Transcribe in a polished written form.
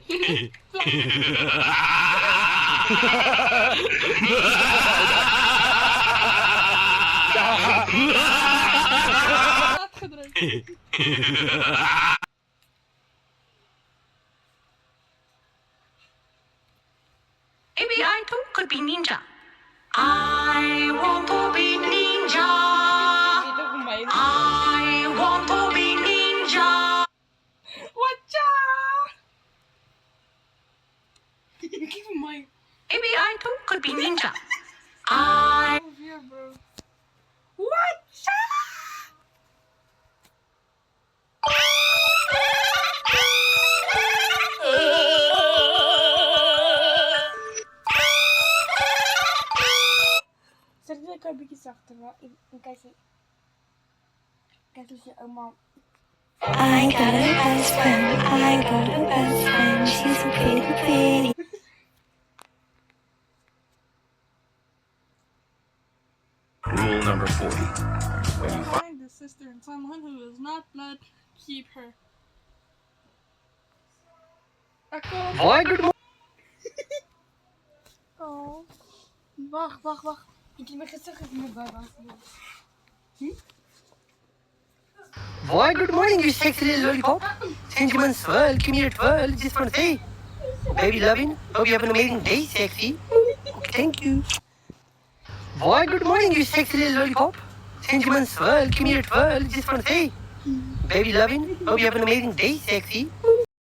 Maybe I too could be ninja. I want to be ninja. I want to be ninja. Watcha! Give him my. Maybe I too could be ninja. I. Over here, bro. Watcha! Zet het een beetje zachter, maar ik kijk eens. Kijk eens je oma. I got a best friend, I got a best friend, she's a pretty. Rule number 40. When you Find a sister and someone who is not blood, keep her. Why good morning? Oh. Wacht. Ik heb mijn gezicht even met buiten. Why good morning, you sexy little lollipop? Gentleman swirl, give me a twirl, just wanna say. Baby loving, hope you have an amazing day, sexy. Okay, thank you. Why good morning, you sexy little lollipop? Gentleman swirl, give me a twirl, just wanna say. Baby loving, hope you have an amazing day, sexy.